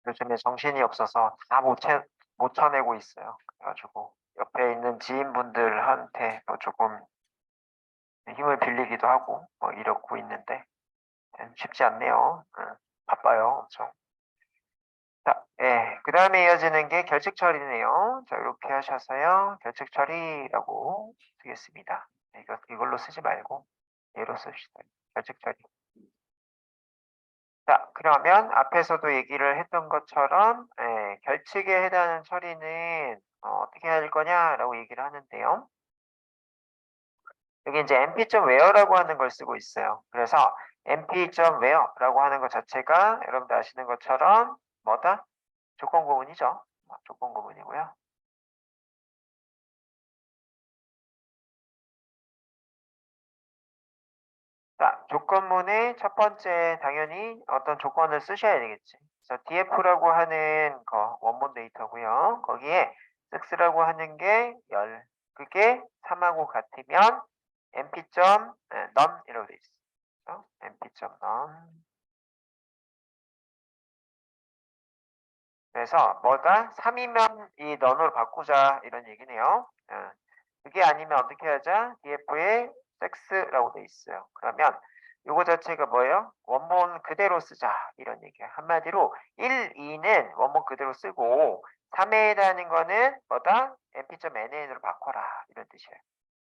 요즘에 정신이 없어서 다 못 쳐내고 있어요. 그래가지고 옆에 있는 지인분들한테 뭐 조금 힘을 빌리기도 하고 뭐 이러고 있는데 쉽지 않네요. 바빠요, 엄청. 자, 예. 그다음에 이어지는 게 결책 처리네요. 자, 이렇게 하셔서요. 결책 처리라고 쓰겠습니다. 이걸로 쓰지 말고 얘로 씁시다. 결책 처리. 자, 그러면 앞에서도 얘기를 했던 것처럼 결칙에 해당하는 처리는 어떻게 할 거냐라고 얘기를 하는데요. 여기 이제 np.where라고 하는 걸 쓰고 있어요. 그래서 np.where라고 하는 것 자체가 여러분들 아시는 것처럼 뭐다? 조건 구문이죠. 조건 구문이고요. 자, 조건문의 첫 번째 당연히 어떤 조건을 쓰셔야 되겠지. 그래서 df라고 하는 거 원본 데이터고요. 거기에 6라고 하는 게 열, 그게 3하고 같으면 np.none 이라고 돼 있어. np.none. 그래서 뭐가 3이면 이 none으로 바꾸자 이런 얘기네요. 그게 아니면 어떻게 하자? df에 6라고 돼 있어요. 그러면 요거 자체가 뭐예요? 원본 그대로 쓰자 이런 얘기야. 한마디로 1, 2는 원본 그대로 쓰고 3에 해당하는 거는 뭐다? np.nan으로 바꿔라 이런 뜻이에요.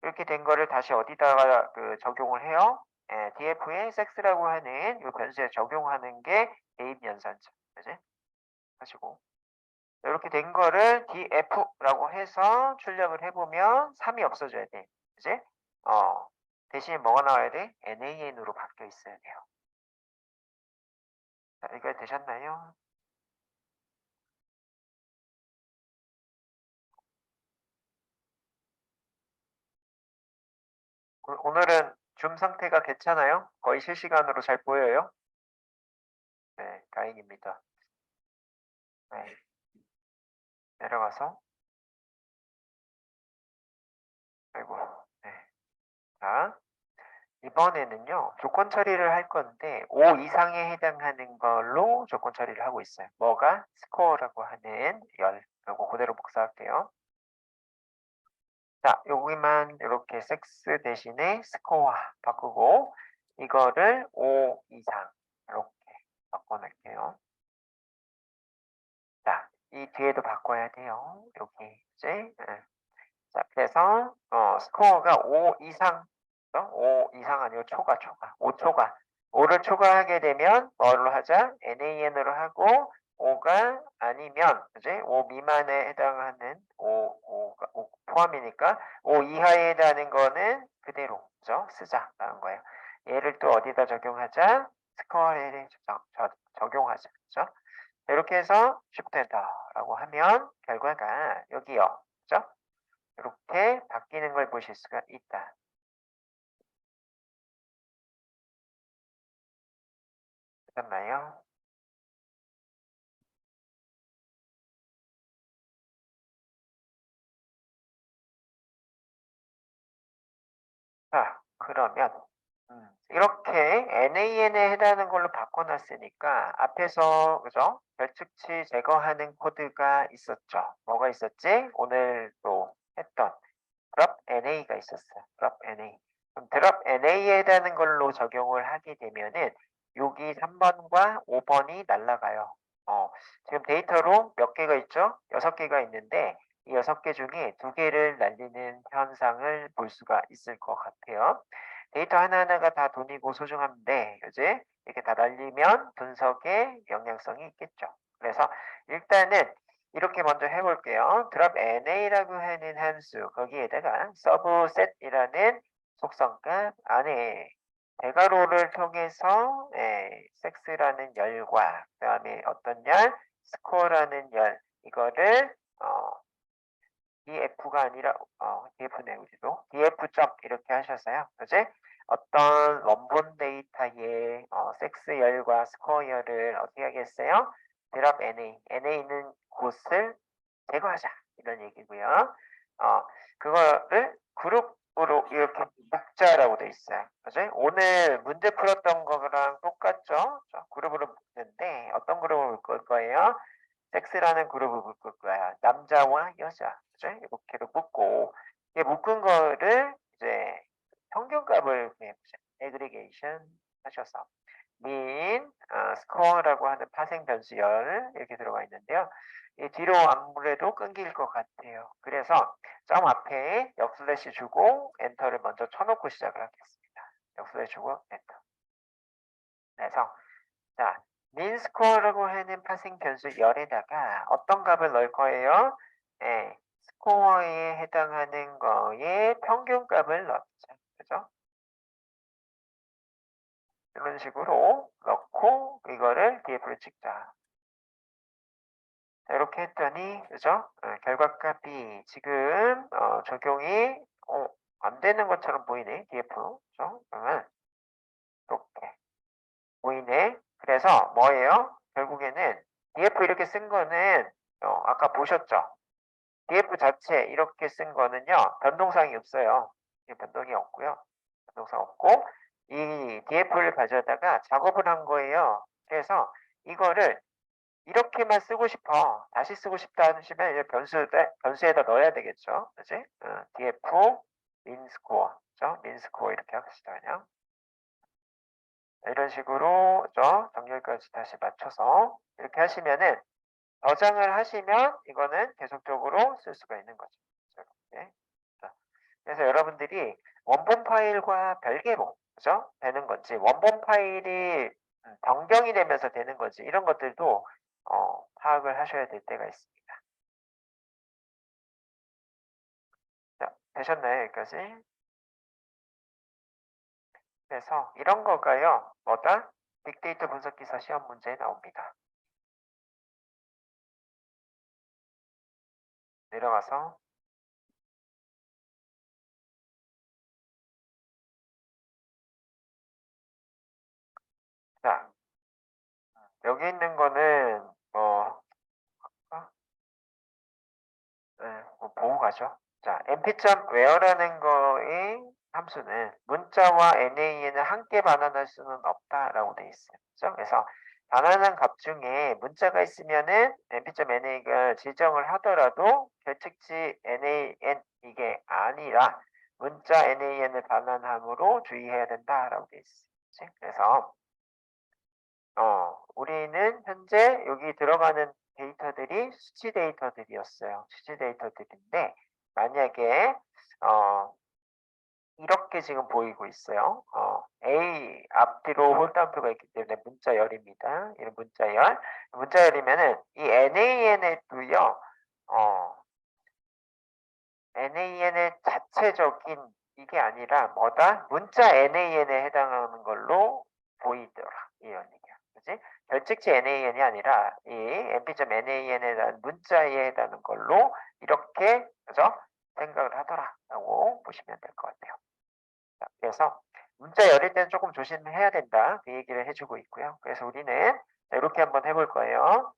이렇게 된 거를 다시 어디다가 적용을 해요? df에 sex라고 하는 이 변수에 적용하는 게 대입 연산점. 그지? 하시고 이렇게 된 거를 df라고 해서 출력을 해보면 3이 없어져야 돼. 그지? 대신에 뭐가 나와야 돼? nan으로 바뀌어 있어야 돼요. 자, 이거 되셨나요? 오늘은 줌 상태가 괜찮아요? 거의 실시간으로 잘 보여요? 네, 다행입니다. 네, 내려가서 아이고, 네. 자, 이번에는요, 조건 처리를 할 건데, 5 이상에 해당하는 걸로 조건 처리를 하고 있어요. 뭐가? 스코어라고 하는 열. 요거 그대로 복사할게요. 자, 여기만 이렇게 섹스 대신에 스코어 바꾸고, 이거를 5 이상. 이렇게 바꿔놓을게요. 자, 이 뒤에도 바꿔야 돼요. 여기, 이제. 자, 그래서, 스코어가 5 이상, 5 이상 아니고 초과. 5초과. 5를 초과하게 되면 뭐로 하자? nan으로 하고 5가 아니면 이제 5 미만에 해당하는 5 포함이니까 5 이하에 해당하는 거는 그대로 그죠? 쓰자라는 거예요. 얘를 또 어디다 적용하자? 스코어에 적용하자. 그죠? 이렇게 해서 Shift Enter라고 하면 결과가 여기요. 그죠? 이렇게 바뀌는 걸 보실 수가 있다. 잠깐만요. 자, 그러면 이렇게 nan에 해당하는 걸로 바꿔놨으니까 앞에서 그죠? 별특치 제거하는 코드가 있었죠. 뭐가 있었지? 오늘 또 했던 drop na가 있었어요. drop na. 그럼 drop na에 해당하는 걸로 적용을 하게 되면은 여기 3번과 5번이 날라가요. 지금 데이터로 몇 개가 있죠? 6개가 있는데 이 6개 중에 2개를 날리는 현상을 볼 수가 있을 것 같아요. 데이터 하나하나가 다 돈이고 소중한데 이제 이렇게 다 날리면 분석에 영향성이 있겠죠. 그래서 일단은 이렇게 먼저 해볼게요. drop na라고 하는 함수 거기에다가 subset이라는 속성값 안에 대괄호를 통해서 섹스라는 열과 그 다음에 어떤 열, 스코어라는 열 이거를 df가 아니라 df네 우리도 df 점 이렇게 하셔서요. 그지? 어떤 원본 데이터의 섹스 열과 스코어 열을 어떻게 하겠어요? drop na 있는 곳을 제거하자 이런 얘기고요. 그거를 그룹으로 이렇게 묶자라고 돼 있어요. 그죠? 오늘 문제 풀었던 거랑 똑같죠? 자, 그룹으로 묶는데 어떤 그룹을 묶을 거예요? 섹스라는 그룹을 묶을 거야. 남자와 여자. 그죠? 이렇게로 묶고, 이게 묶은 거를 이제 평균값을 구해보자. aggregation 하셔서. mean, score라고 하는 파생 변수 열 이렇게 들어가 있는데요. 이 뒤로 아무래도 끊길 것 같아요. 그래서 점 앞에 역슬래시 주고 엔터를 먼저 쳐놓고 시작을 하겠습니다. 역슬래시 주고 엔터. 그래서 자, mean score라고 하는 파생 변수 열에다가 어떤 값을 넣을 거예요? 네, 스코어에 해당하는 거에 평균값을 넣자. 그죠? 이런 식으로 넣고 이거를 DF를 찍자. 자, 이렇게 했더니 그죠? 결과값이 지금 적용이 안 되는 것처럼 보이네. DF. 그죠? 그러면 이렇게 보이네. 그래서 뭐예요? 결국에는 DF 이렇게 쓴 거는 아까 보셨죠? DF 자체 이렇게 쓴 거는요. 변동사항이 없어요. 변동이 없고요. 변동사항 없고 이 DF를 가져다가 작업을 한 거예요. 그래서 이거를 이렇게만 쓰고 싶어. 다시 쓰고 싶다 하시면 이제 변수에다 넣어야 되겠죠. 그지? df min score. 그죠? min score 이렇게 합시다, 그냥. 이런 식으로, 그죠? 정렬까지 다시 맞춰서 이렇게 하시면은 저장을 하시면 이거는 계속적으로 쓸 수가 있는 거죠. 이렇게. 자, 그래서 여러분들이 원본 파일과 별개로, 그죠? 되는 건지, 원본 파일이 변경이 되면서 되는 건지, 이런 것들도 파악을 하셔야 될 때가 있습니다. 자, 되셨나요? 여기까지? 그래서 이런 거가요. 뭐다? 빅데이터 분석기사 시험 문제에 나옵니다. 내려가서 자, 여기 있는 거는 뭐 보고 가죠. 자, mp.where라는 거의 함수는 문자와 nan을 함께 반환할 수는 없다라고 되어 있어요. 그죠? 그래서 반환한 값 중에 문자가 있으면은 mp.na가 지정을 하더라도 결측치 nan 이게 아니라 문자 nan을 반환함으로 주의해야 된다라고 되어 있어요. 그치? 그래서 우리는 현재 여기 들어가는 데이터들이 수치 데이터들이었어요. 수치 데이터들인데 만약에 이렇게 지금 보이고 있어요. A 앞뒤로 홀담표가 있기 때문에 문자열입니다. 이런 문자열. 문자열이면은 이 NAN에도요. NAN의 자체적인 이게 아니라 뭐다? 문자 NAN에 해당하는 걸로 보이더라. 이런 얘기야. 그지? 결측치 NAN이 아니라 이 mp.nan에 대한 문자에 해당하는 걸로 이렇게 그죠? 생각을 하더라라고 보시면 될 것 같아요. 자, 그래서 문자 열릴 때는 조금 조심해야 된다. 그 얘기를 해주고 있고요. 그래서 우리는 이렇게 한번 해볼 거예요.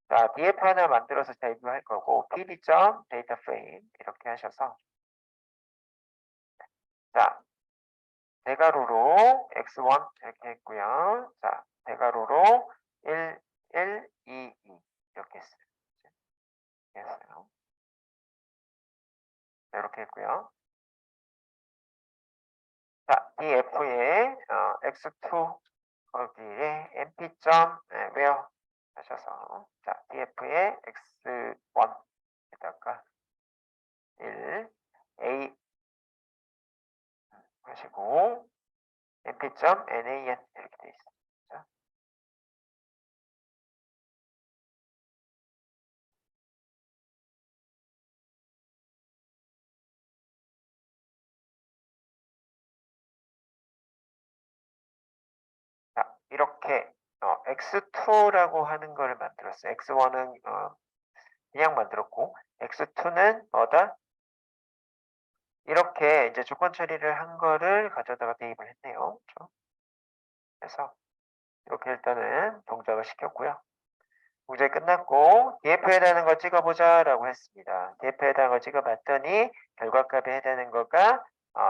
자, DF 하나 만들어서 제입할 거고 pb.dataframe 이렇게 하셔서 자, 대괄호로 x1 이렇게 했고요. 자, 대괄호로 1, 1, 2, 2 이렇게 했어요. 했어요. 이렇게 했고요. 자, df에 x2 거기에 mp.where 하셔서 자, df에 x1에다가 1, a 하시고 mp.nan 이렇게 돼 있습니다. 자, 이렇게 x2라고 하는 거를 만들었어요. x1은 그냥 만들었고 x2는 뭐다? 이렇게 이제 조건 처리를 한 거를 가져다가 대입을 했네요. 그렇죠? 그래서 이렇게 일단은 동작을 시켰고요. 문제 끝났고 DF에 해당하는 걸 찍어보자라고 했습니다. DF에 해당하는 걸 찍어봤더니 결과값에 해당하는 거가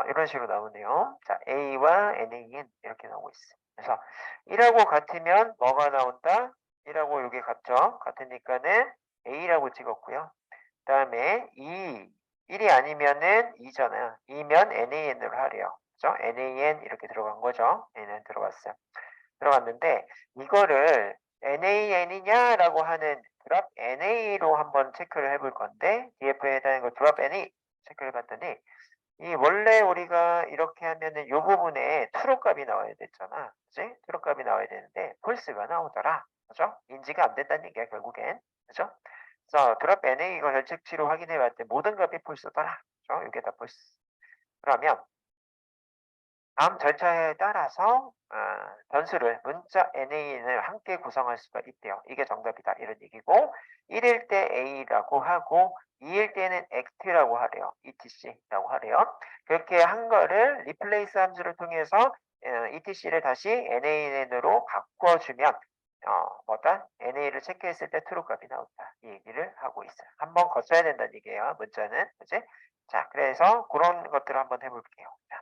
이런 식으로 나오네요. 자, A와 NAN 이렇게 나오고 있어요. 그래서 1하고 같으면 뭐가 나온다? 2라고 요게 같죠? 같으니까는 A라고 찍었고요. 그다음에 1이 아니면은 2잖아요. 2면 NaN으로 하래요. 그죠? NaN 이렇게 들어간 거죠. N은 들어갔어요. 들어갔는데 이거를 NaN이냐라고 하는 드랍 NA로 한번 체크를 해볼 건데 DF에 해당하는 거 드랍 NA 체크를 봤더니 이 원래 우리가 이렇게 하면은 요 부분에 트루 값이 나와야 됐잖아. 그지? 트루 값이 나와야 되는데 폴스가 나오더라. 그죠? 인지가 안 된다는 얘기야, 결국엔. 그죠? 그래서 드랍 NA 이거 결측치로 확인해 봤더니 모든 값이 폴스더라. 그죠? 이게 다 폴스. 그러면 다음 절차에 따라서 변수를 문자 NAN을 함께 구성할 수가 있대요. 이게 정답이다. 이런 얘기고 1일 때 A라고 하고 2일 때는 XT라고 하래요. ETC라고 하래요. 그렇게 한 거를 리플레이스 함수를 통해서 ETC를 다시 NAN으로 바꿔주면 뭐다? NA를 체크했을 때 트루 값이 나온다. 이 얘기를 하고 있어요. 한번 거쳐야 된다는 얘기예요. 문자는. 그지? 자, 그래서 그런 것들을 한번 해볼게요. 자.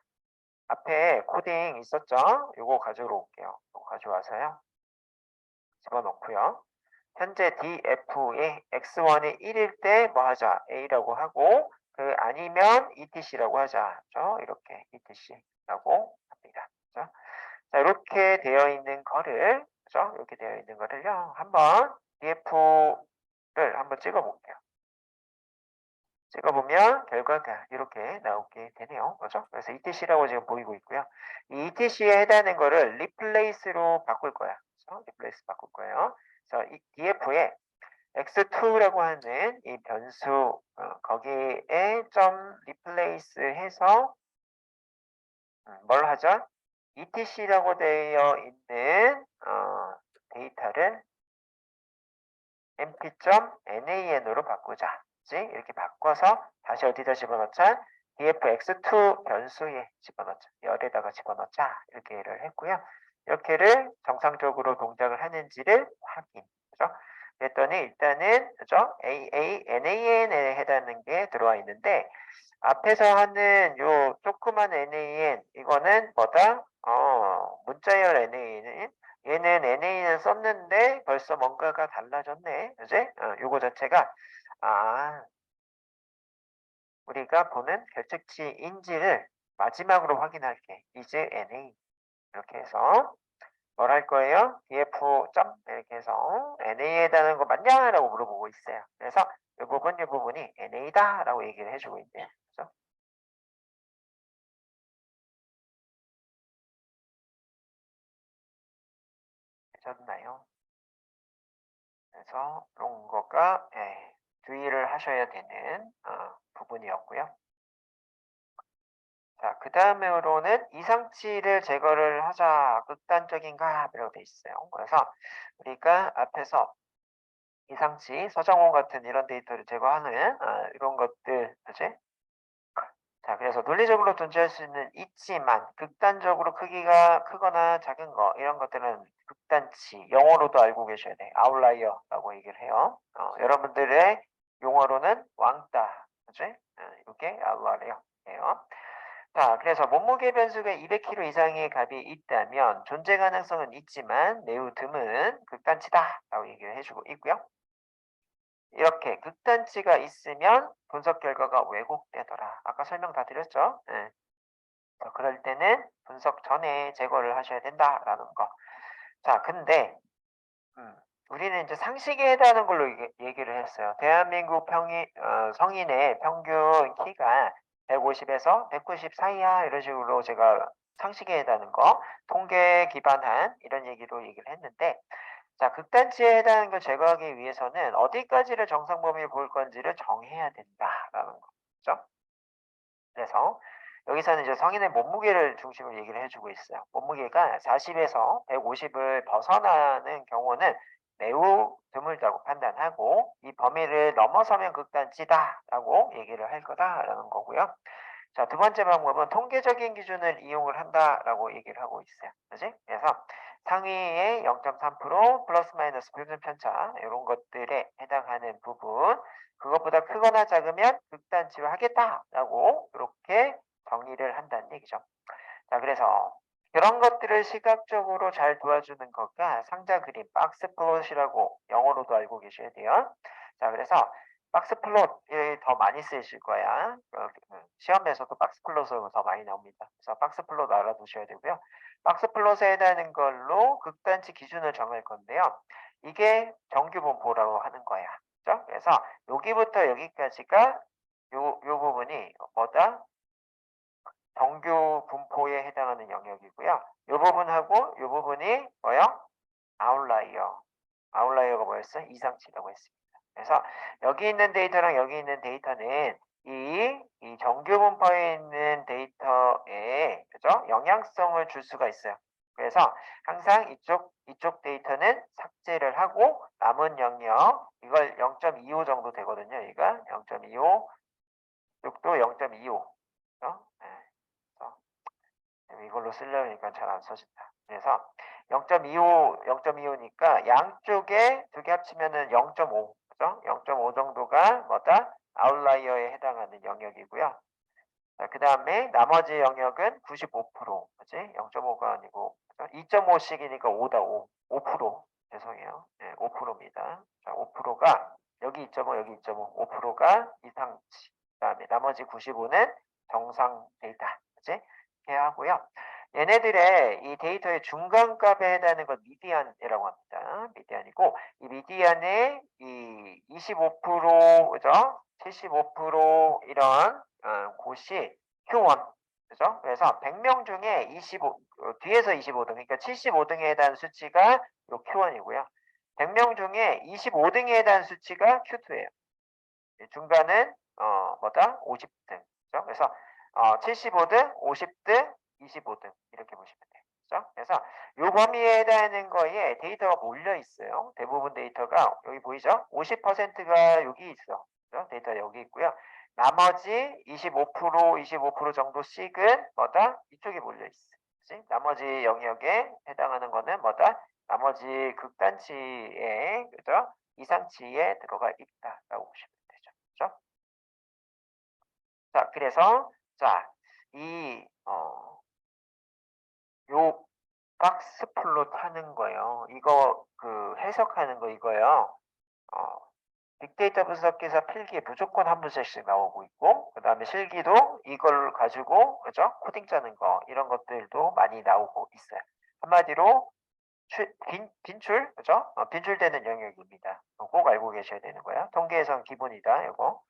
앞에 코딩 있었죠? 요거 가져러 올게요. 요거 가져와서요. 집어넣고요. 현재 DF에 X1이 1일 때 뭐 하자? A라고 하고 그 아니면 ETC라고 하자. 그죠? 이렇게 ETC라고 합니다. 그죠? 자, 이렇게 되어 있는 거를 그죠? 이렇게 되어 있는 거를요. 한번 DF를 한번 찍어 볼게요. 찍어보면 결과가 이렇게 나오게 되네요. 그죠? 그래서 ETC라고 지금 보이고 있고요. 이 ETC에 해당하는 거를 replace로 바꿀 거야. 그죠? replace 바꿀 거예요. 그래서 이 DF에 x2라고 하는 이 변수 거기에 점 replace 해서 뭘 하죠? ETC라고 되어 있는 데이터를 mp.nan으로 바꾸자. 이렇게 바꿔서 다시 어디다 집어넣자? dfx2 변수에 집어넣자. 열에다가 집어넣자. 이렇게를 했고요. 이렇게를 정상적으로 동작을 하는지를 확인. 그죠? 그랬더니 일단은 그죠? NaN에 해당하는 게 들어와 있는데 앞에서 하는 요 조그만 NaN 이거는 뭐다? 문자열 NaN 얘는 NA는 썼는데 벌써 뭔가가 달라졌네. 그지? 요거 자체가 아 우리가 보는 결측치인지를 마지막으로 확인할게. 이제 NA 이렇게 해서 뭘 할 거예요? df 점 이렇게 해서 NA에 해당하는 거 맞냐? 라고 물어보고 있어요. 그래서 이 부분이 NA다 라고 얘기를 해주고 있네요. 그죠? 되셨나요? 그래서 이런 거가 주의를 하셔야 되는 부분이었고요. 자, 그 다음으로는 이상치를 제거를 하자. 극단적인가? 이라고 돼 있어요. 그래서 우리가 앞에서 이상치, 서정원 같은 이런 데이터를 제거하는 이런 것들, 그지? 자, 그래서 논리적으로 존재할 수는 있지만 극단적으로 크기가 크거나 작은 거 이런 것들은 극단치, 영어로도 알고 계셔야 돼. 아웃라이어라고 얘기를 해요. 여러분들의 용어로는 왕따, 그지? 이게 아웃라이어예요. 자, 그래서 몸무게 변수가 200kg 이상의 값이 있다면 존재 가능성은 있지만 매우 드문 극단치다라고 얘기를 해주고 있고요. 이렇게 극단치가 있으면 분석 결과가 왜곡되더라. 아까 설명 다 드렸죠? 네. 그럴 때는 분석 전에 제거를 하셔야 된다라는 거. 자, 근데 우리는 이제 상식에 해당하는 걸로 얘기를 했어요. 대한민국 성인의 평균 키가 150에서 190 사이야 이런 식으로 제가 상식에 해당하는 거 통계에 기반한 이런 얘기로 얘기를 했는데 자 극단치에 해당하는 걸 제거하기 위해서는 어디까지를 정상 범위를 볼 건지를 정해야 된다라는 거죠. 그래서 여기서는 이제 성인의 몸무게를 중심으로 얘기를 해주고 있어요. 몸무게가 40에서 150을 벗어나는 경우는 매우 드물다고 판단하고 이 범위를 넘어서면 극단치다라고 얘기를 할 거다라는 거고요. 자, 두 번째 방법은 통계적인 기준을 이용을 한다라고 얘기를 하고 있어요. 그지? 그래서 상위의 0.3% 플러스 마이너스 표준 편차 이런 것들에 해당하는 부분 그것보다 크거나 작으면 극단치로 하겠다라고 이렇게 정의를 한다는 얘기죠. 자, 그래서 그런 것들을 시각적으로 잘 도와주는 거가 상자 그림, 박스 플롯이라고 영어로도 알고 계셔야 돼요. 자, 그래서 박스 플롯이 더 많이 쓰이실 거야. 시험에서도 박스 플롯으로 더 많이 나옵니다. 그래서 박스 플롯 알아두셔야 되고요. 박스 플롯에 해당하는 걸로 극단치 기준을 정할 건데요. 이게 정규 분포라고 하는 거야. 그죠? 그래서 여기부터 여기까지가 요 부분이 뭐다? 정규 분포에 해당하는 영역이고요. 이 부분하고 이 부분이 뭐요? 아웃라이어. 아웃라이어가 뭐였어? 이상치라고 했습니다. 그래서 여기 있는 데이터랑 여기 있는 데이터는 이 정규 분포에 있는 데이터에 그죠? 영향성을 줄 수가 있어요. 그래서 항상 이쪽 데이터는 삭제를 하고 남은 영역 이걸 0.25 정도 되거든요. 여기가 0.25, 이쪽도 0.25. 그죠? 네. 이걸로 쓰려니까 잘 안 써진다. 그래서 0.25, 0.25니까 양쪽에 두 개 합치면은 0.5, 그죠? 0.5 정도가 뭐다? 아웃라이어에 해당하는 영역이고요. 자, 그 다음에 나머지 영역은 95%, 그지? 0.5가 아니고 2.5씩이니까 5다, 5. 5%. 죄송해요. 네, 5%입니다. 자, 5%가 여기 2.5, 여기 2.5, 5%가 이상치. 그 다음에 나머지 95는 정상 데이터, 그지? 이렇게 하고요. 얘네들의 이 데이터의 중간값에 해당하는 건 미디안이라고 합니다. 미디안이고 이 미디안의 이 25%, 그죠? 75% 이런 곳이 Q1, 그죠? 그래서 100명 중에 25 뒤에서 25등, 그러니까 75등에 해당하는 수치가 요 Q1이고요. 100명 중에 25등에 해당하는 수치가 Q2예요. 중간은 뭐다? 50등, 그죠? 그래서 75등, 50등, 25등 이렇게 보시면 돼요. 그죠? 그래서 요 범위에 해당하는 거에 데이터가 몰려 있어요. 대부분 데이터가 여기 보이죠? 50%가 여기 있어. 그죠? 데이터 여기 있고요. 나머지 25% 정도씩은 뭐다? 이쪽에 몰려 있어. 그치? 나머지 영역에 해당하는 거는 뭐다? 나머지 극단치에, 그죠? 이상치에 들어가 있다라고 보시면 되죠. 그죠? 자, 그래서 자, 요 박스 플롯 하는 거요. 이거 그 해석하는 거 이거요. 어, 빅데이터 분석기사 필기에 무조건 한 문제씩 나오고 있고, 그 다음에 실기도 이걸 가지고, 그죠? 코딩 짜는 거, 이런 것들도 많이 나오고 있어요. 한마디로, 빈출, 그죠? 빈출되는 영역입니다. 꼭 알고 계셔야 되는 거야. 통계에선 기본이다, 이거.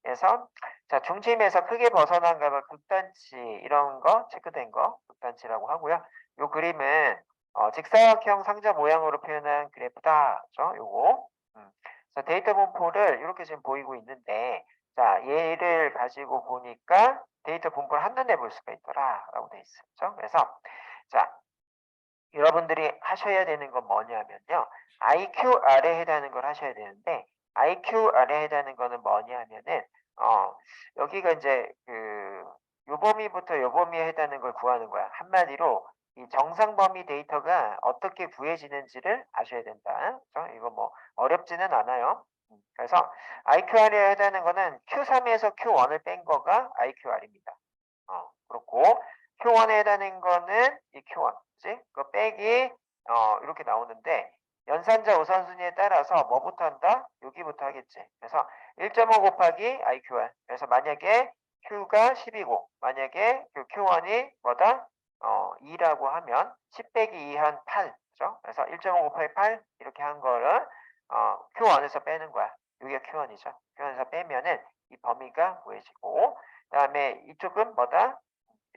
그래서, 자, 중심에서 크게 벗어난 거는 극단치, 이런 거, 체크된 거, 극단치라고 하고요. 요 그림은, 직사각형 상자 모양으로 표현한 그래프다. 그죠? 요거. 그래서 데이터 분포를 이렇게 지금 보이고 있는데, 자, 얘를 가지고 보니까 데이터 분포를 한눈에 볼 수가 있더라라고 돼 있어요. 그죠? 그래서, 자, 여러분들이 하셔야 되는 건 뭐냐면요. IQR에 해당하는 걸 하셔야 되는데, IQR에 해당하는 거는 뭐냐면은, 여기가 이제 요 범위부터 요 범위에 해당하는 걸 구하는 거야. 한마디로, 이 정상 범위 데이터가 어떻게 구해지는지를 아셔야 된다. 그죠? 이거 뭐, 어렵지는 않아요. 그래서 IQR에 해당하는 거는 Q3에서 Q1을 뺀 거가 IQR입니다. 그렇고, Q1에 해당하는 거는 이 Q1, 그지? 그 빼기, 이렇게 나오는데, 연산자 우선순위에 따라서 뭐부터 한다? 여기부터 하겠지. 그래서 1.5 곱하기 IQR. 그래서 만약에 Q가 10이고, 만약에 그 Q1이 뭐다? 2라고 하면 10 빼기 2 한 8. 그죠? 그래서 1.5 곱하기 8 이렇게 한 거를 Q1에서 빼는 거야. 여기가 Q1이죠. Q1에서 빼면은 이 범위가 구해지고, 그 다음에 이쪽은 뭐다?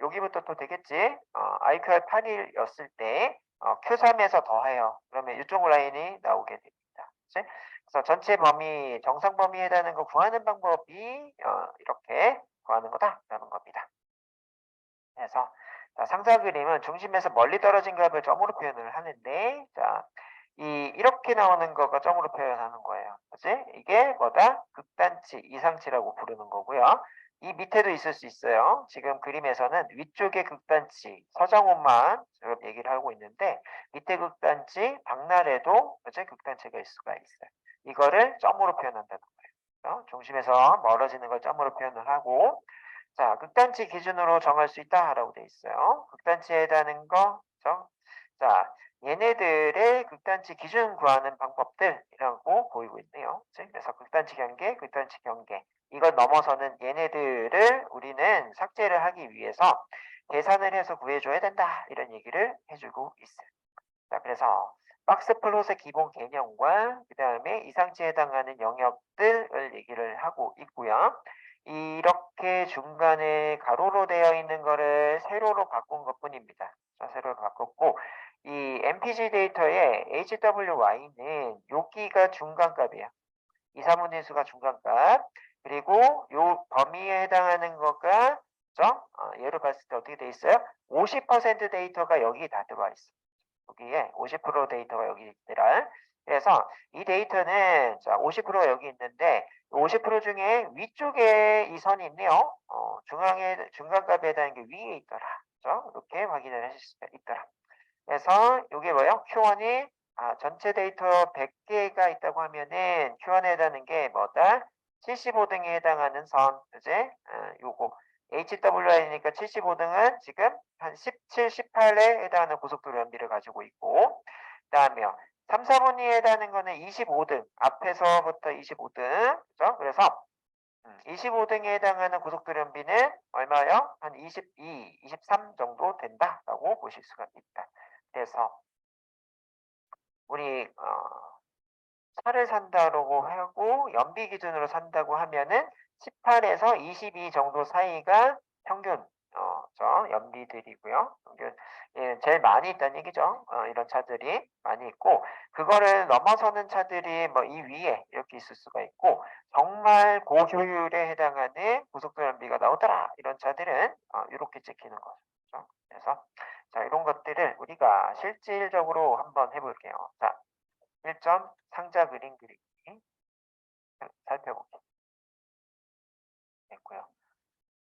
여기부터 또 되겠지? IQR 8이었을 때 Q3에서 더해요. 그러면 이쪽 라인이 나오게 됩니다. 그치? 그래서 전체 범위, 정상 범위에 해당하는 거 구하는 방법이 이렇게 구하는 거다라는 겁니다. 그래서 자, 상자 그림은 중심에서 멀리 떨어진 값을 점으로 표현을 하는데, 자, 이렇게 나오는 거가 점으로 표현하는 거예요. 그치? 이게 뭐다? 극단치, 이상치라고 부르는 거고요. 이 밑에도 있을 수 있어요. 지금 그림에서는 위쪽의 극단치, 서정훈만 지금 얘기를 하고 있는데, 밑에 극단치, 박나래도 그치? 극단치가 있을 수가 있어요. 이거를 점으로 표현한다는 거예요. 중심에서 멀어지는 걸 점으로 표현을 하고, 자, 극단치 기준으로 정할 수 있다라고 돼 있어요. 극단치에 해당하는 거, 그죠? 자, 얘네들의 극단치 기준 구하는 방법들이라고 보이고 있네요. 그치? 그래서 극단치 경계, 극단치 경계. 이걸 넘어서는 얘네들을 우리는 삭제를 하기 위해서 계산을 해서 구해줘야 된다. 이런 얘기를 해주고 있어요. 자, 그래서 박스 플롯의 기본 개념과 그 다음에 이상치에 해당하는 영역들을 얘기를 하고 있고요. 이렇게 중간에 가로로 되어 있는 거를 세로로 바꾼 것 뿐입니다. 자, 세로로 바꿨고, 이 MPG 데이터의 HWY는 여기가 중간값이에요. 2, 3분의 수가 중간값. 그리고 요 범위에 해당하는 거가, 그죠? 얘를 봤을 때 어떻게 돼 있어요? 50% 데이터가 여기 다 들어와 있어요. 여기에 50% 데이터가 여기 있더라. 그래서 이 데이터는 자 50%가 여기 있는데 50% 중에 위쪽에 이 선이 있네요. 중앙에 중간값에 해당하는 게 위에 있더라. 그죠? 이렇게 확인을 하실 수가 있더라. 그래서 이게 뭐예요? Q1이 전체 데이터 100개가 있다고 하면은 Q1에 해당하는 게 뭐다? 75등에 해당하는 선, 그지? 요거 HWI니까 75등은 지금 한 17, 18에 해당하는 고속도로 연비를 가지고 있고, 그다음에요. 3, 4분위에 해당하는 거는 25등, 앞에서부터 25등, 그죠? 그래서 25등에 해당하는 고속도로 연비는 얼마요? 한 22, 23 정도 된다라고 보실 수가 있다. 그래서 우리 차를 산다고 하고 연비 기준으로 산다고 하면은 18에서 22 정도 사이가 평균 저 연비들이고요. 평균 예, 제일 많이 있다는 얘기죠. 이런 차들이 많이 있고 그거를 넘어서는 차들이 뭐 이 위에 이렇게 있을 수가 있고 정말 고효율에 해당하는 고속도로 연비가 나오더라 이런 차들은 이렇게 찍히는 거죠. 그래서 자 이런 것들을 우리가 실질적으로 한번 해볼게요. 자 1점 상자 그림 그리기 살펴보기 됐고요.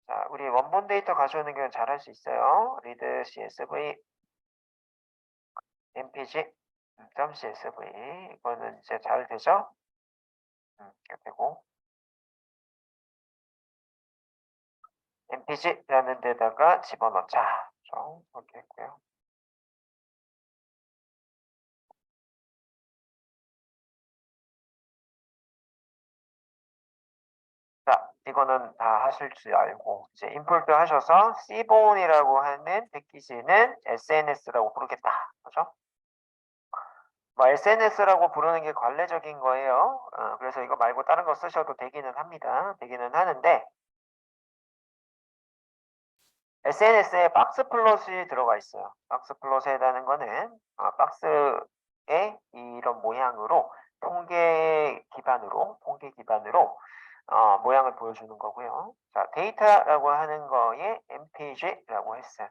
자, 우리 원본 데이터 가져오는 건 잘할 수 있어요. read CSV mpg .csv 이거는 이제 잘 되죠? 이렇게 되고 mpg라는 데다가 집어넣자. 이렇게 했고요. 자, 이거는 다 하실 줄 알고 이제 임포트 하셔서 c본이라고 하는 패키지는 SNS라고 부르겠다. 그죠? 뭐 SNS라고 부르는 게 관례적인 거예요. 그래서 이거 말고 다른 거 쓰셔도 되기는 합니다. 되기는 하는데 SNS에 박스 플롯이 들어가 있어요. 박스 플롯에 해당하는 거는 박스의 이런 모양으로 통계 기반으로 모양을 보여주는 거고요. 자, 데이터라고 하는 거에 mpg라고 했어요.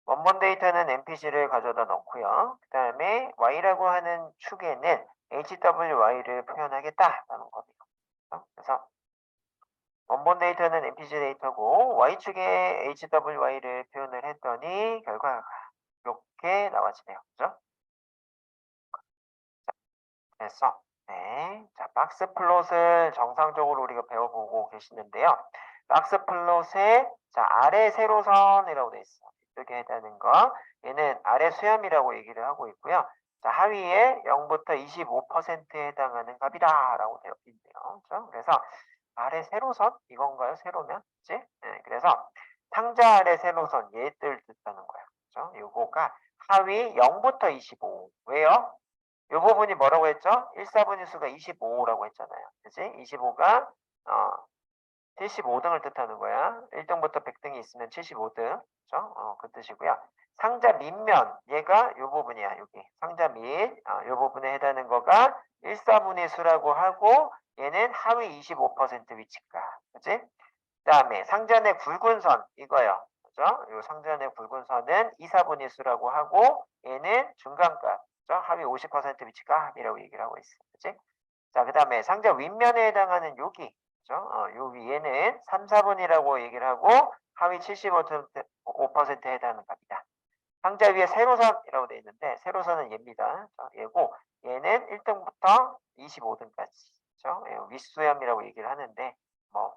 원본 데이터는 mpg를 가져다 넣고요. 그 다음에 y라고 하는 축에는 hwy를 표현하겠다라는 겁니다. 그래서 원본 데이터는 mpg 데이터고 y축에 hwy를 표현을 했더니 결과가 이렇게 나와지네요. 그죠? 그래서 네, 자 박스 플롯을 정상적으로 우리가 배워보고 계시는데요. 박스 플롯의 자 아래 세로선이라고 되어 있어요. 이쪽에 해당하는 거 얘는 아래 수염이라고 얘기를 하고 있고요. 자 하위에 0부터 25%에 해당하는 값이다라고 되어 있네요. 그렇죠? 그래서 아래 세로선 이건가요? 세로면? 그치? 네, 그래서 상자 아래 세로선 얘들 뜻하는 거예요. 그죠? 요거가 하위 0부터 25. 왜요? 요 부분이 뭐라고 했죠? 1사분위수가 25라고 했잖아요. 그치? 25가 75등을 뜻하는 거야. 1등부터 100등이 있으면 75등. 그죠? 그 뜻이고요. 상자 밑면 얘가 요 부분이야. 여기 상자 밑 요 부분에 해당하는 거가 1사분위수라고 하고 얘는 하위 25% 위치가. 그치? 그다음에 상자 내 굵은 선 이거요. 그죠? 요 상자 내 굵은 선은 2사분위수라고 하고 얘는 중간값. 그죠? 하위 50% 위치값이라고 얘기를 하고 있어. 그치? 자, 그다음에 상자 윗면에 해당하는 여기. 그죠? 요 위에는 3, 4분이라고 얘기를 하고 하위 75%에 해당하는 값이다. 상자 위에 세로선이라고 되어 있는데 세로선은 얘입니다. 얘고 얘는 1등부터 25등까지. 그죠? 윗수염이라고 얘기를 하는데 뭐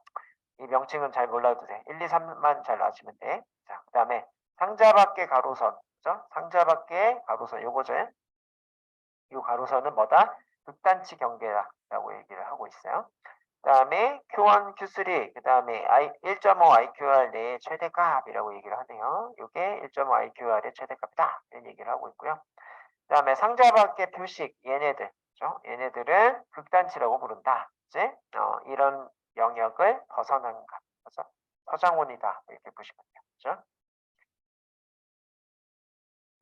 이 명칭은 잘 몰라도 돼. 1, 2, 3만 잘 아시면 돼. 자, 그다음에 상자 밖의 가로선. 그죠? 상자 밖의 가로선 요거죠. 이 가로선은 뭐다? 극단치 경계라고 얘기를 하고 있어요. 그다음에 Q1, Q3, 그다음에 1.5 IQR 내의 최대값이라고 얘기를 하네요. 이게 1.5 IQR의 최대값이다. 이런 얘기를 하고 있고요. 그다음에 상자 밖의 표식 얘네들, 그죠? 얘네들은 극단치라고 부른다. 이제 이런 영역을 벗어난 값, 그래서 서장원이다 이렇게 보시면 돼요. 그죠?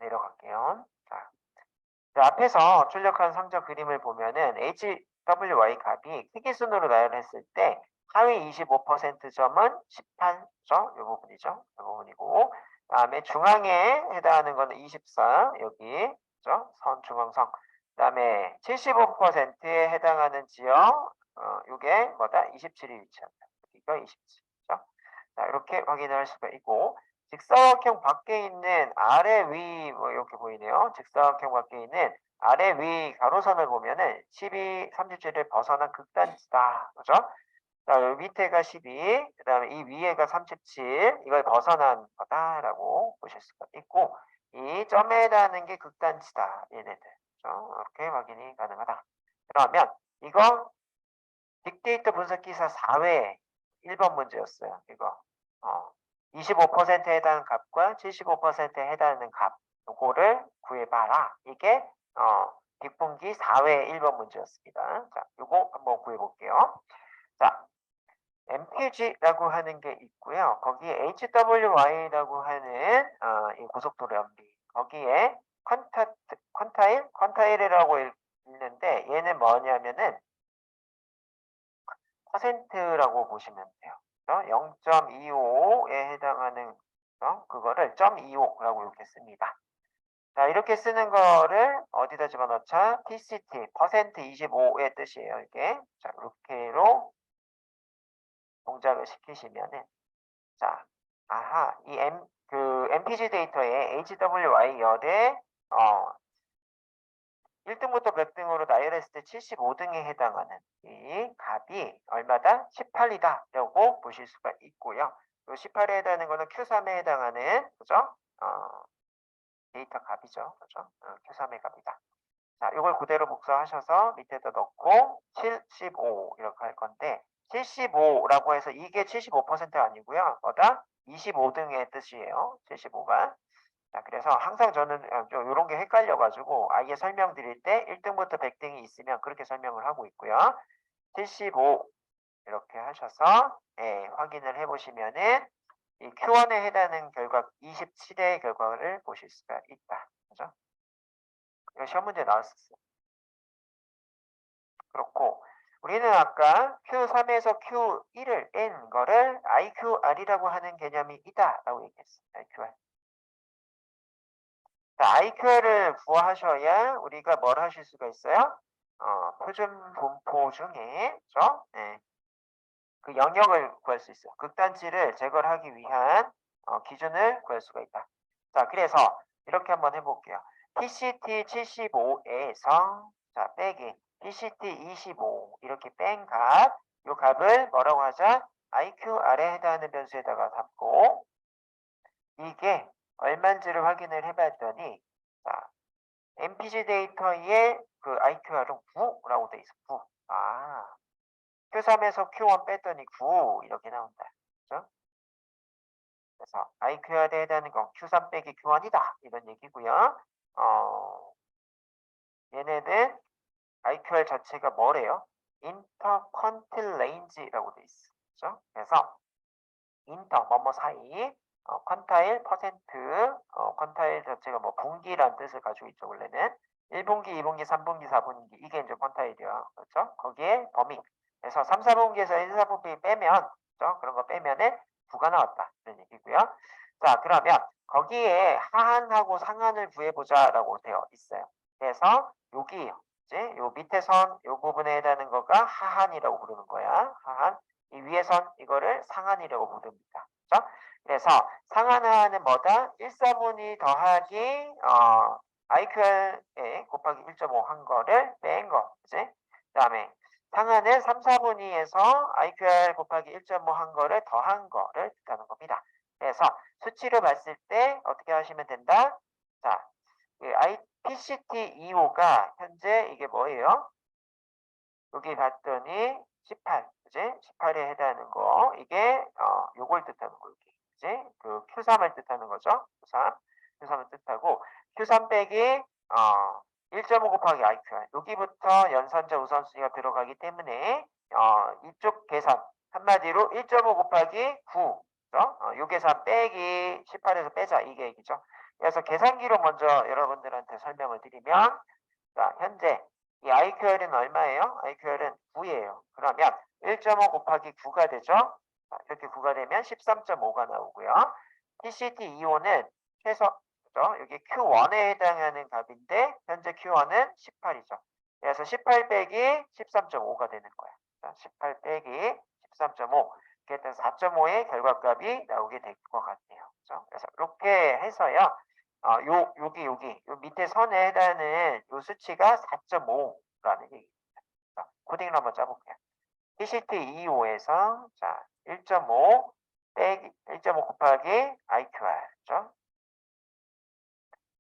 내려갈게요. 자, 그 앞에서 출력한 성적 그림을 보면은 HWY 값이 크기순으로 나열했을 때 하위 25% 점은 18점, 이 부분이죠. 이 부분이고, 다음에 중앙에 해당하는 거는 24, 여기, 그죠? 선 중앙선. 그다음에 75%에 해당하는 지역, 이게 뭐다? 27이 위치한다. 여기가 27, 죠? 자, 이렇게 확인할 수가 있고, 직사각형 밖에 있는 아래 위 뭐 이렇게 보이네요. 직사각형 밖에 있는 아래 위 가로선을 보면은 12, 37을 벗어난 극단치다. 그죠? 자, 여기 밑에가 12, 그 다음에 이 위에가 37, 이걸 벗어난 거다라고 보실 수가 있고, 이 점에 해당하는 게 극단치다. 얘네들. 그죠? 이렇게 확인이 가능하다. 그러면 이거 빅데이터 분석기사 4회 1번 문제였어요. 이거. 25%에 해당하는 값과 75%에 해당하는 값. 요거를 구해봐라. 이게 빅분기 4회 1번 문제였습니다. 자, 요거 한번 구해볼게요. 자, MPG라고 하는 게 있고요. 거기에 HWY라고 하는 이 고속도로 연비. 거기에 퀀타일이라고 있는데 얘는 뭐냐면은 퍼센트라고 보시면 돼요. 0.25에 해당하는 그거를 0.25라고 이렇게 씁니다. 자, 이렇게 쓰는 거를 어디다 집어넣자? PCT, 퍼센트 25의 뜻이에요, 이게. 자, 이렇게로 동작을 시키시면은, 자, 아하, MPG 데이터에 HWY 열에, 1등부터 100등으로 나열했을 때 75등에 해당하는 이 값이 얼마다? 18이다 라고 보실 수가 있고요. 이 18에 해당하는 거는 Q3에 해당하는, 그죠? 데이터 값이죠. 그죠? Q3의 값이다. 자, 이걸 그대로 복사하셔서 밑에다 넣고 75 이렇게 할 건데 75라고 해서 이게 75% 아니고요. 뭐다? 25등의 뜻이에요. 75가. 자, 그래서 항상 저는 좀 이런 게 헷갈려가지고 아예 설명드릴 때 1등부터 100등이 있으면 그렇게 설명을 하고 있고요. 75 이렇게 하셔서 확인을 해보시면은 이 Q1에 해당하는 결과 27의 결과를 보실 수가 있다. 그죠? 이거 시험 문제 나왔었어요. 그렇고 우리는 아까 Q3에서 Q1을 뺀 거를 IQR이라고 하는 개념이 있다라고 얘기했어요. IQR. 자, IQR을 구하셔야 우리가 뭘 하실 수가 있어요? 표준 분포 중에, 그죠? 네. 그 영역을 구할 수 있어요. 극단치를 제거를 하기 위한 기준을 구할 수가 있다. 자, 그래서 이렇게 한번 해볼게요. PCT 75에서 자, 빼기 PCT 25 이렇게 뺀 값, 이 값을 뭐라고 하자? IQR에 해당하는 변수에다가 담고 이게 얼마인지를 확인을 해봤더니 자, MPG 데이터의 그 IQR은 9라고 돼 있어. 9. Q3에서 Q1 뺐더니 9 이렇게 나온다. 그죠? 그래서 IQR에 해당하는 건 Q3 빼기 Q1이다. 이런 얘기고요. 얘네는 IQR 자체가 뭐래요? 인터컨틸레인지라고 돼 있어. 그죠? 그래서 뭐뭐 사이 퀀타일 퍼센트 퀀타일 자체가 뭐 분기란 뜻을 가지고 있죠. 원래는 1분기, 2분기, 3분기, 4분기 이게 이제 퀀타일이야. 그렇죠? 거기에 범위. 그래서 3, 4분기에서 1, 4분기 빼면 그렇죠? 그런 거 빼면은 9가 나왔다. 이런 얘기고요. 자, 그러면 거기에 하한하고 상한을 구해보자라고 되어 있어요. 그래서 여기 이제 요 밑에 선 요 부분에 해당하는 거가 하한이라고 부르는 거야. 하한. 이 위에 선 이거를 상한이라고 부릅니다. 그렇죠? 그래서 상한하는 뭐다? 1, 4분위 더하기 IQR에 곱하기 1.5 한 거를 뺀 거. 그지? 그다음에 상하는 3, 4분위에서 IQR 곱하기 1.5 한 거를 더한 거를 뜻하는 겁니다. 그래서 수치를 봤을 때 어떻게 하시면 된다? 자, PCT25가 현재 이게 뭐예요? 여기 봤더니 18, 그지? 18에 해당하는 거. 이게, 요걸 뜻하는 거, 여기. 그지? 그 Q3을 뜻하는 거죠. Q3을 뜻하고, Q3 빼기, 1.5 곱하기 IQR. 여기부터 연산자 우선순위가 들어가기 때문에, 이쪽 계산. 한마디로 1.5 곱하기 9. 그죠? 요 계산 빼기 18에서 빼자. 이게 얘기죠. 그래서 계산기로 먼저 여러분들한테 설명을 드리면, 자, 현재 이 IQR은 얼마예요? IQR은 9예요. 그러면 1.5 곱하기 9가 되죠? 자, 이렇게 9가 되면 13.5가 나오고요. PCT25는 최소, 그죠? 여기 Q1에 해당하는 값인데 현재 Q1은 18이죠. 그래서 18 빼기 13.5가 되는 거야. 자, 18 빼기 13.5. 그랬더니 4.5의 결과값이 나오게 될 것 같네요. 그죠? 그래서 이렇게 해서요. 여기, 요 밑에 선에 해당하는 요 수치가 4.5라는 얘기입니다. 자, 코딩을 한번 짜볼게요. PCT25에서, 자, 1.5 빼기, 1.5 곱하기 IQR. 죠?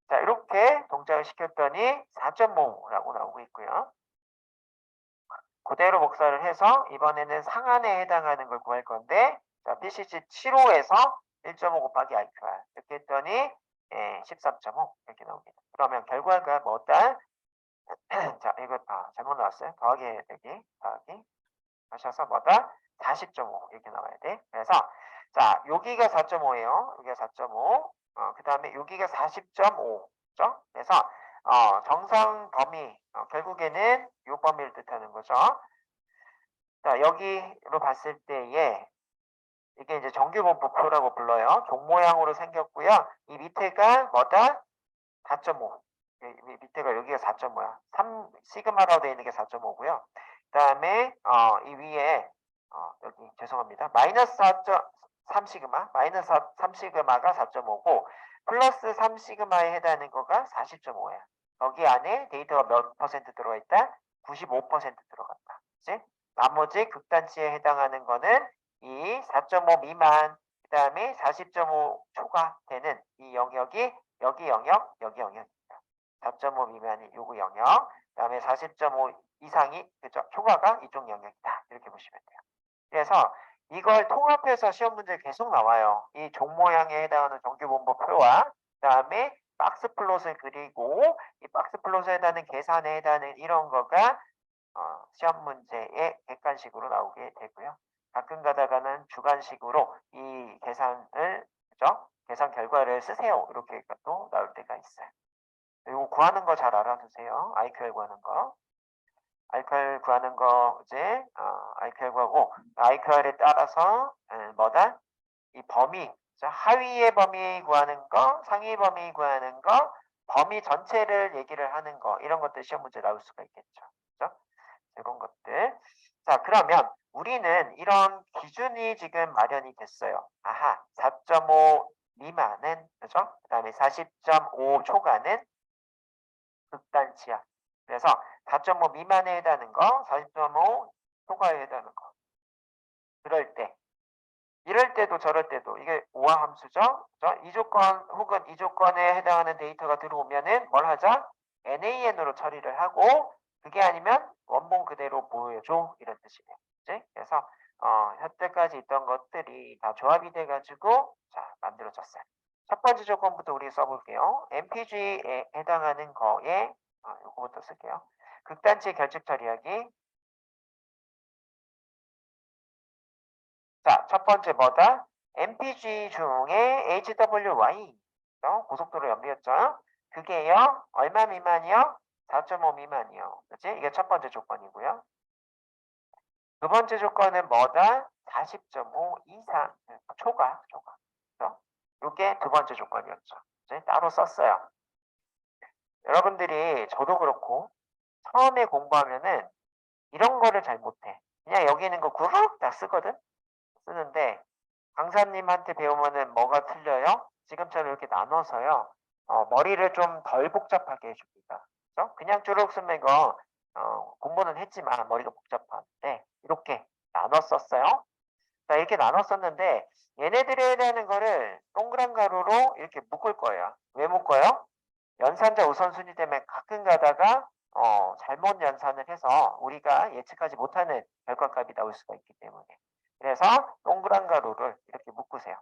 자, 이렇게 동작을 시켰더니 4.5라고 나오고 있고요. 그대로 복사를 해서 이번에는 상한에 해당하는 걸 구할 건데, 자, PCT75에서 1.5 곱하기 IQR. 이렇게 했더니, 13.5 이렇게 나옵니다. 그러면 결과가 뭐다? 자, 이거 잘못 나왔어요. 더하기 해야 되기. 더하기. 하셔서 뭐다? 40.5 이렇게 나와야 돼. 그래서 자, 여기가 4.5예요. 여기가 4.5. 그 다음에 여기가 40.5. 죠? 그래서 정상 범위, 결국에는 요 범위를 뜻하는 거죠. 자, 여기로 봤을 때에 이게 이제 정규분포표라고 불러요. 종 모양으로 생겼고요. 이 밑에가 뭐다? 4.5. 밑에가 여기가 4.5야. 3 시그마라고 되어 있는 게 4.5고요. 그다음에 이 위에 여기 죄송합니다. 마이너스 4.3 시그마, 마이너스 3 시그마가 4.5고 플러스 3 시그마에 해당하는 거가 40.5야. 여기 안에 데이터가 몇 퍼센트 들어가 있다? 95% 들어갔다. 그치? 나머지 극단치에 해당하는 거는 이 4.5 미만, 그 다음에 40.5 초과되는 이 영역이 여기 영역, 여기 영역입니다. 4.5 미만이 요구 영역, 그 다음에 40.5 이상이, 그죠? 초과가 이쪽 영역이다. 이렇게 보시면 돼요. 그래서 이걸 통합해서 시험 문제 계속 나와요. 이 종 모양에 해당하는 정규분포표와 그 다음에 박스 플롯을 그리고 이 박스 플롯에 해당하는 계산에 해당하는 이런 거가 시험 문제의 객관식으로 나오게 되고요. 가끔 가다가는 주관식으로 이 계산을, 그죠? 계산 결과를 쓰세요. 이렇게 또 나올 때가 있어요. 이거 구하는 거 잘 알아두세요. IQR 구하는 거. IQR 구하는 거 이제 IQR 구하고 IQR에 따라서 뭐다? 이 범위, 하위의 범위 구하는 거, 상위 범위 구하는 거, 범위 전체를 얘기를 하는 거 이런 것들 시험 문제 나올 수가 있겠죠. 그죠? 이런 것들. 자, 그러면 우리는 이런 기준이 지금 마련이 됐어요. 아하, 4.5 미만은, 그죠? 그 다음에 40.5 초과는 극단치야. 그래서 4.5 미만에 해당하는 거, 40.5 초과에 해당하는 거. 그럴 때, 이럴 때도 저럴 때도 이게 오화 함수죠. 그죠? 이 조건 혹은 이 조건에 해당하는 데이터가 들어오면은 뭘 하자? NAN으로 처리를 하고 그게 아니면 원본 그대로 보여줘 이런 뜻이에요. 그치? 그래서 현재까지 있던 것들이 다 조합이 돼가지고 자 만들어졌어요. 첫 번째 조건부터 우리 써볼게요. MPG에 해당하는 거에 요거부터 쓸게요. 극단치 결집 처리하기. 자, 첫 번째 뭐다? MPG 중에 HWY 고속도로 연비였죠? 그게요 얼마 미만이요? 4.5 미만이요. 그치? 이게 첫 번째 조건이고요. 두 번째 조건은 뭐다? 40.5 이상 초과. 그죠? 이게 두 번째 조건이었죠. 그치? 따로 썼어요. 여러분들이 저도 그렇고 처음에 공부하면은 이런 거를 잘 못해. 그냥 여기 있는 거 구룩 다 쓰거든? 쓰는데 강사님한테 배우면은 뭐가 틀려요? 지금처럼 이렇게 나눠서요. 머리를 좀 덜 복잡하게 해줍니다. 그죠? 그냥 쭈룩 쓰면 이거 공부는 했지만 머리가 복잡한데 이렇게 나눴었어요. 자, 이렇게 나눴었는데 얘네들이 해야 되는 거를 동그란 가루로 이렇게 묶을 거예요. 왜 묶어요? 연산자 우선순위 때문에 가끔 가다가 잘못 연산을 해서 우리가 예측하지 못하는 결과값이 나올 수가 있기 때문에. 그래서 동그란 가루를 이렇게 묶으세요.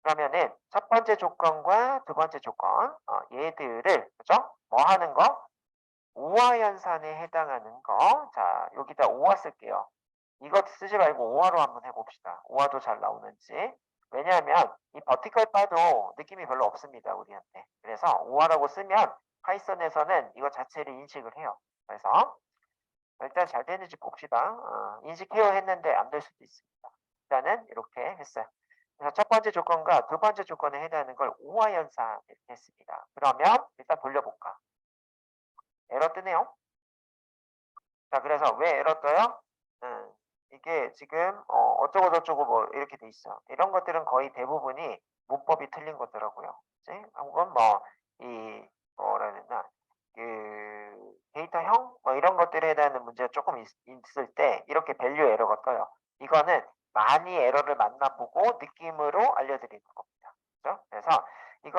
그러면은 첫 번째 조건과 두 번째 조건, 얘들을, 그죠? 뭐 하는 거? 오화 연산에 해당하는 거. 자, 여기다 오화 쓸게요. 이거 쓰지 말고 오화로 한번 해봅시다. 오화도 잘 나오는지. 왜냐하면 이 버티컬 바도 느낌이 별로 없습니다, 우리한테. 그래서 오화라고 쓰면 파이썬에서는 이거 자체를 인식을 해요. 그래서 일단 잘 되는지 봅시다. 인식해요 했는데 안 될 수도 있습니다. 일단은 이렇게 했어요. 그래서 첫 번째 조건과 두 번째 조건에 해당하는 걸 오화 연산 이렇게 했습니다. 그러면 일단 돌려볼까? 에러 뜨네요. 자, 그래서 왜 에러 떠요? 이게 지금 어쩌고 저쩌고 뭐 이렇게 돼 있어. 이런 것들은 거의 대부분이 문법이 틀린 거더라고요. 그치? 혹은 뭐 이 뭐라 해야 되나 그 데이터형 뭐 이런 것들에 대한 문제가 조금 있을 때 이렇게 밸류 에러가 떠요. 이거는 많이 에러를 만나보고 느낌으로 알려드리는 겁니다. 그죠? 그래서 이거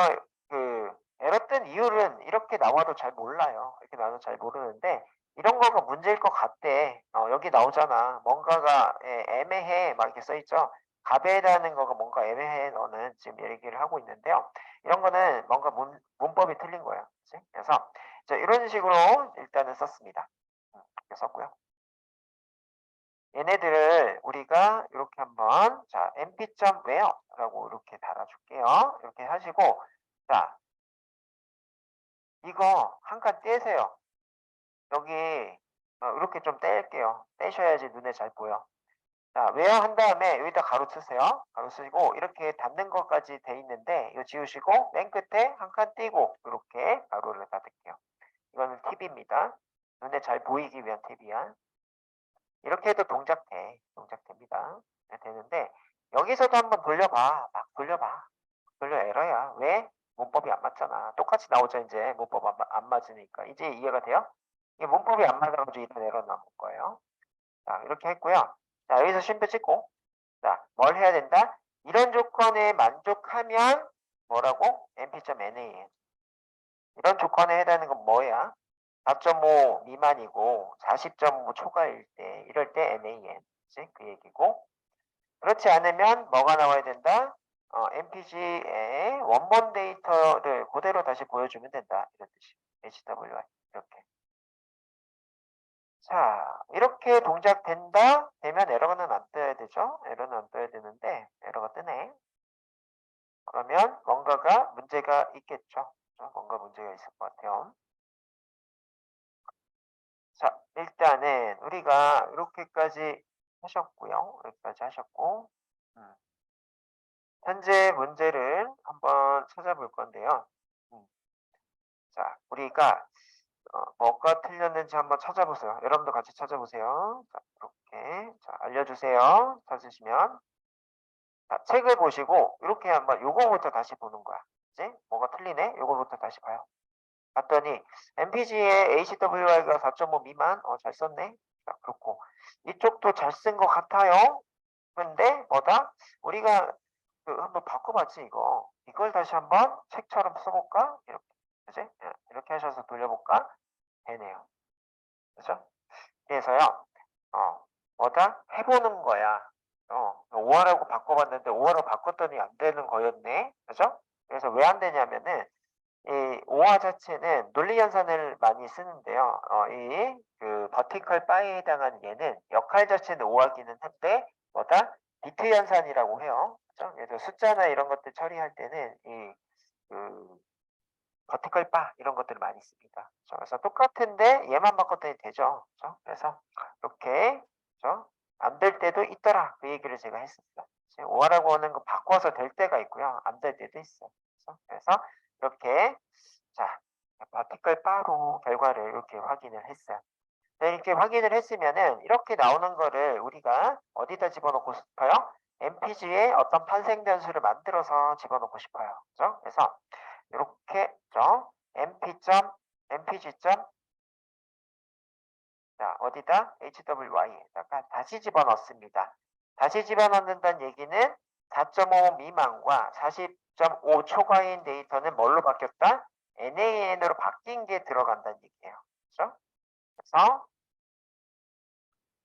그 에러 뜬 이유는 이렇게 나와도 잘 몰라요. 이렇게 나와도 잘 모르는데 이런 거가 문제일 것 같대. 여기 나오잖아. 뭔가가 애매해. 막 이렇게 써 있죠. 가베라는 거가 뭔가 애매해. 너는 지금 얘기를 하고 있는데요. 이런 거는 뭔가 문법이 틀린 거야. 그치? 그래서 자, 이런 식으로 일단은 썼습니다. 이렇게 썼고요. 얘네들을 우리가 이렇게 한번 자 mp.where라고 이렇게 달아줄게요. 이렇게 하시고 자 이거 한 칸 떼세요. 여기 이렇게 좀 뗄게요. 떼셔야지 눈에 잘 보여. 자, where 한 다음에 여기다 가로 치세요. 가로 쓰시고 이렇게 닫는 것까지 돼 있는데 이거 지우시고 맨 끝에 한 칸 띄고 이렇게 가로를 닫을게요. 이거는 팁입니다. 눈에 잘 보이기 위한 팁이야. 이렇게 해도 동작돼. 동작됩니다. 네, 되는데 여기서도 한번 돌려봐. 막 돌려봐. 돌려 에러야. 왜? 문법이 안 맞잖아. 똑같이 나오죠, 이제. 문법 안 맞으니까. 이제 이해가 돼요? 이게 문법이 안 맞아가지고 이런 에러 나온 거예요. 자, 이렇게 했고요. 자, 여기서 쉼표 찍고. 자, 뭘 해야 된다? 이런 조건에 만족하면 뭐라고? mp.nan. 이런 조건에 해당하는 건 뭐야? 4.5 미만이고 40.5 초과일 때 이럴 때 MAN 그치? 그 얘기고 그렇지 않으면 뭐가 나와야 된다? MPG의 원본 데이터를 그대로 다시 보여주면 된다 이런 뜻이 HWI 이렇게 자 이렇게 동작된다 되면 에러는 안 떠야 되죠 에러는 안 떠야 되는데 에러가 뜨네 그러면 뭔가가 문제가 있겠죠 뭔가 문제가 있을 것 같아요 자, 일단은 우리가 이렇게까지 하셨고요. 여기까지 하셨고, 음, 현재 문제를 한번 찾아볼 건데요. 음, 자, 우리가 뭐가 틀렸는지 한번 찾아보세요. 여러분도 같이 찾아보세요. 자, 이렇게 자, 알려주세요. 찾으시면 자, 책을 보시고 이렇게 한번 요거부터 다시 보는 거야. 이제 뭐가 틀리네? 요거부터 다시 봐요. 봤더니 MPG의 HWI가 4.5 미만, 잘 썼네. 자, 그렇고 이쪽도 잘 쓴 것 같아요. 근데 뭐다? 우리가 한번 바꿔봤지 이거. 이걸 다시 한번 책처럼 써볼까? 이렇게, 그지? 이렇게 하셔서 돌려볼까? 되네요. 그죠? 그래서요, 뭐다? 해보는 거야. 5화라고 바꿔봤는데 5화로 바꿨더니 안 되는 거였네. 그죠? 그래서 왜 안 되냐면은 이 오화 자체는 논리 연산을 많이 쓰는데요. 이 그 버티컬 바에 해당하는 얘는 역할 자체는 오화기는 한데 뭐다? 비트 연산이라고 해요. 그죠? 그래서 숫자나 이런 것들 처리할 때는 이 그 버티컬 바 이런 것들을 많이 씁니다. 그죠? 그래서 똑같은데 얘만 바꿨더니 되죠. 그죠? 그래서 이렇게 그죠? 안 될 때도 있더라. 그 얘기를 제가 했었어요. 오화라고 하는 거 바꿔서 될 때가 있고요. 안 될 때도 있어요. 그죠? 그래서 이렇게 자, 바티컬 바로 결과를 이렇게 확인을 했어요. 네, 이렇게 확인을 했으면은 이렇게 나오는 거를 우리가 어디다 집어넣고 싶어요? MPG에 어떤 판생 변수를 만들어서 집어넣고 싶어요. 그죠? 그래서 이렇게 죠? mp.mpg. 자, 어디다? HWY에다가 다시 집어넣습니다. 다시 집어넣는다는 얘기는 4.5 미만과 40.5 초과인 데이터는 뭘로 바뀌었다? NAN으로 바뀐 게 들어간다는 얘기예요. 그렇죠? 그래서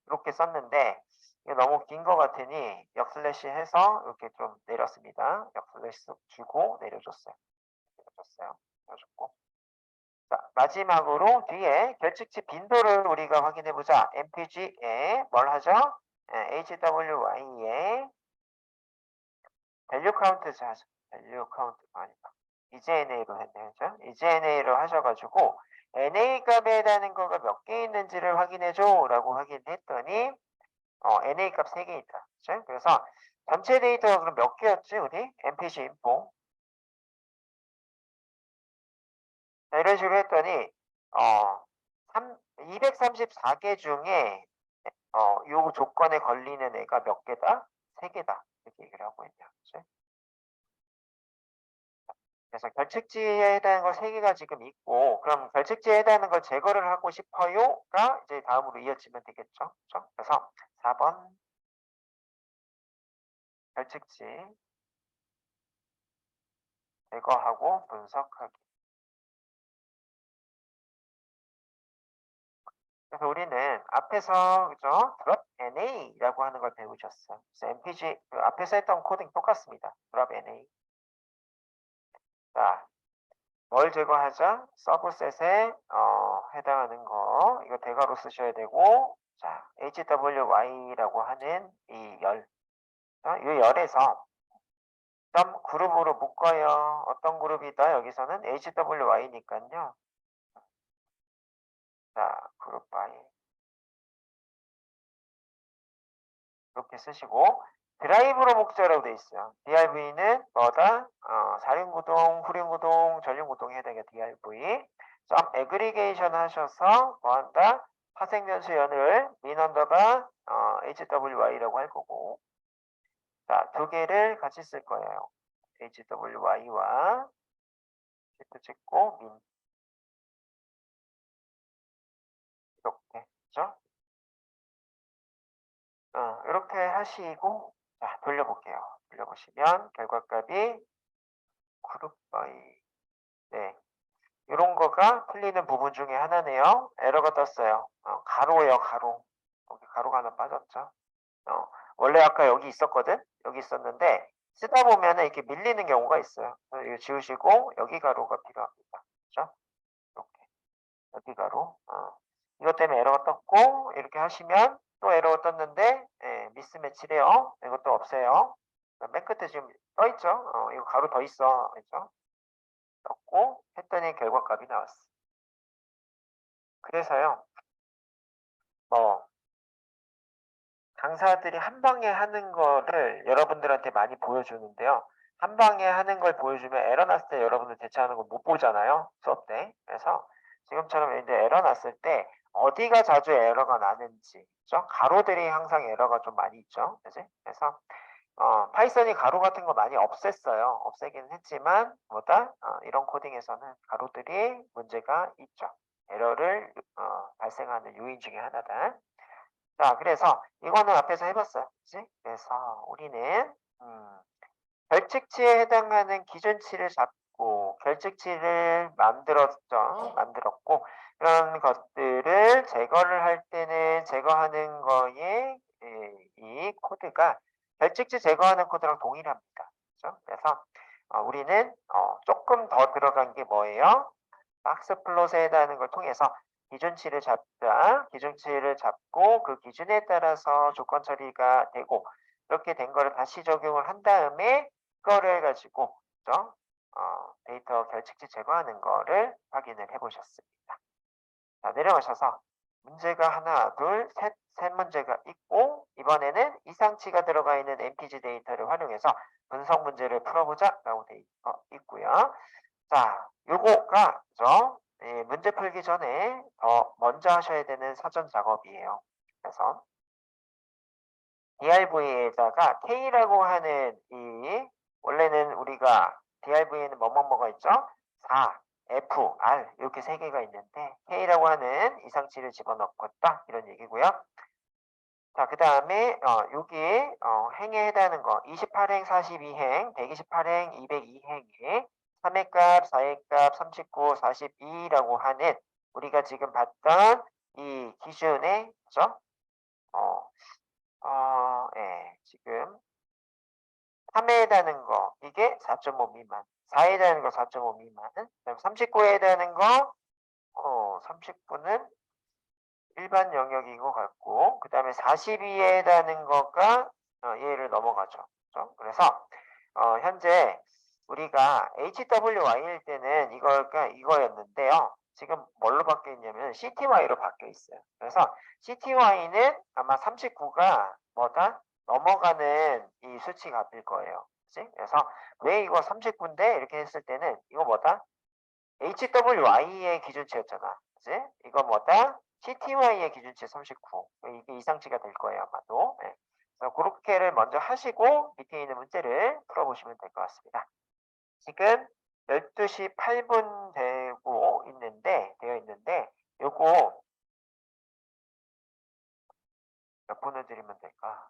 이렇게 썼는데 이게 너무 긴 것 같으니 역슬래시 해서 이렇게 좀 내렸습니다. 역슬래시 주고 내려줬어요. 내려줬고. 자, 마지막으로 뒤에 결측치 빈도를 우리가 확인해 보자. MPG에 뭘 하죠? HWY에 밸류 카운트즈 하죠. 밸류 카운트가 아니다. EJNA로 했네요. 그죠? EJNA로 하셔가지고 NA 값에 해당하는 거가 몇 개 있는지를 확인해줘 라고 확인했더니 NA 값 3개 있다. 그죠? 그래서 전체 데이터가 그럼 몇 개였지 우리? MPG 인포. 자, 이런 식으로 했더니 234개 중에 요 조건에 걸리는 애가 몇 개다? 3개다. 이렇게 얘기를 하고 있네요. 그치? 그래서 결측지에 해당하는 거 3개가 지금 있고, 그럼 결측지에 해당하는 걸 제거를 하고 싶어요가 이제 다음으로 이어지면 되겠죠. 그렇죠? 그래서 4번 결측지 제거하고 분석하기. 그래서 우리는 앞에서 그죠? drop NA라고 하는 걸 배우셨어요. 그래서 MPG 그 앞에서 했던 코딩 똑같습니다. drop NA. 자, 뭘 제거하자? 서브셋에 해당하는 거 이거 대괄호 쓰셔야 되고 자 HWY라고 하는 이 열, 이 열에서 점 그룹으로 묶어요. 어떤 그룹이다? 여기서는 HWY니까요. 자 그룹 Y 이렇게 쓰시고 드라이브로 묶자라고 돼 있어요. DRV는 뭐다? 사륜구동, 후륜구동, 전륜구동에 해당해 DRV. 점 애그리게이션 하셔서 뭐한다? 파생연수 연을 민언더바 HWY라고 할 거고 자, 두 개를 같이 쓸 거예요. HWY와 시트 찍고 민 이렇게 그죠? 이렇게 하시고 자, 돌려볼게요. 돌려보시면 결과값이 그룹 바이 네. 이런 거가 풀리는 부분 중에 하나네요. 에러가 떴어요. 가로예요, 가로. 여기 가로가 하나 빠졌죠. 원래 아까 여기 있었거든? 여기 있었는데, 쓰다 보면은 이렇게 밀리는 경우가 있어요. 이거 지우시고, 여기 가로가 필요합니다. 그죠? 이렇게. 여기 가로. 이것 때문에 에러가 떴고, 이렇게 하시면 또 에러가 떴는데, 미스매치래요. 이것도 없애요. 맨 끝에 지금 떠있죠? 이거 가로 더 있어. 그죠? 떴고, 했더니 결과값이 나왔어. 그래서요, 뭐, 강사들이 한 방에 하는 거를 여러분들한테 많이 보여주는데요. 한 방에 하는 걸 보여주면 에러 났을 때 여러분들 대처하는 걸 못 보잖아요. 수업 때. 그래서 지금처럼 이제 에러 났을 때 어디가 자주 에러가 나는지, 그죠? 가로들이 항상 에러가 좀 많이 있죠. 그지? 그래서 파이썬이 가로 같은 거 많이 없앴어요. 없애긴 했지만 뭐다? 이런 코딩에서는 가로들이 문제가 있죠. 에러를 발생하는 요인 중에 하나다. 자, 그래서 이거는 앞에서 해봤어요. 그치? 그래서 우리는 결측치에 해당하는 기준치를 잡고 결측치를 만들었고 그런 것들을 제거를 할 때는 제거하는 거에 이 코드가 결측치 제거하는 코드랑 동일합니다. 그렇죠? 그래서 우리는 조금 더 들어간 게 뭐예요? 박스 플롯에 해당하는 걸 통해서 기준치를 잡자. 기준치를 잡고 그 기준에 따라서 조건 처리가 되고 이렇게 된 거를 다시 적용을 한 다음에 그거를 가지고 그죠? 데이터 결측치 제거하는 거를 확인을 해 보셨습니다. 자, 내려가셔서 문제가 하나, 둘, 셋 문제가 있고 이번에는 이상치가 들어가 있는 MPG 데이터를 활용해서 분석 문제를 풀어보자 라고 되어 있고요. 자, 요거가 그죠? 문제 풀기 전에 더 먼저 하셔야 되는 사전 작업이에요. 그래서 DRV에다가 K라고 하는 이 원래는 우리가 DRV에는 뭐뭐뭐가 있죠? 4, F, R 이렇게 세 개가 있는데 K라고 하는 이상치를 집어넣었다 이런 얘기고요. 자, 그다음에 여기 행에 해당하는 거 28행, 42행, 128행, 202행에 3의 값, 4의 값, 39, 42라고 하는 우리가 지금 봤던 이 기준의 그죠? 예, 지금 3에 해당하는 거 이게 4.5 미만, 4에 해당하는 거 4.5 미만, 그다음 39에 해당하는 거 39는 일반 영역인 것 같고 그다음에 42에 해당하는 거가 얘를 넘어가죠. 그죠? 그래서 현재 우리가 HWY일 때는 이거였는데요. 지금 뭘로 바뀌어 있냐면 CTY로 바뀌어 있어요. 그래서 CTY는 아마 39가 뭐다? 넘어가는 이 수치 값일 거예요. 그치? 그래서 왜 이거 39인데 이렇게 했을 때는 이거 뭐다? HWY의 기준치였잖아. 그치? 이거 뭐다? CTY의 기준치 39. 이게 이상치가 될 거예요, 아마도. 네. 그래서 그렇게를 먼저 하시고 밑에 있는 문제를 풀어보시면 될 것 같습니다. 지금 12시 8분 되어 있는데, 요거 몇 분을 드리면 될까?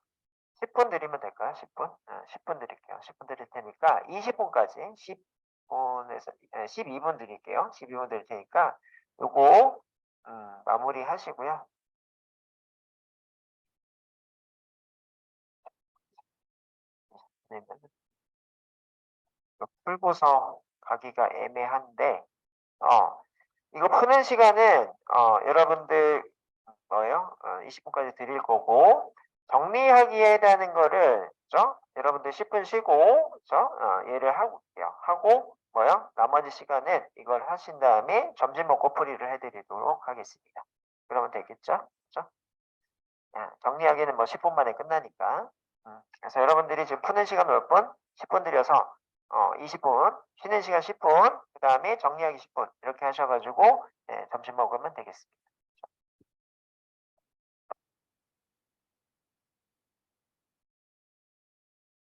10분 드리면 될까요? 10분? 10분 드릴게요. 10분 드릴 테니까 20분까지 10분에서 12분 드릴게요. 12분 드릴 테니까 요거 마무리 하시고요. 네, 풀고서 가기가 애매한데 이거 푸는 시간은 여러분들 뭐예요? 20분까지 드릴 거고 정리하기에 해당하는 거를 그죠? 여러분들 10분 쉬고 그죠? 얘를 하고 뭐요? 나머지 시간은 이걸 하신 다음에 점심 먹고 풀이를 해드리도록 하겠습니다. 그러면 되겠죠? 그죠? 정리하기는 뭐 10분 만에 끝나니까. 그래서 여러분들이 지금 푸는 시간 몇 분? 10분 들여서 20분, 쉬는 시간 10분, 그 다음에 정리하기 10분 이렇게 하셔가지고 점심 먹으면 되겠습니다.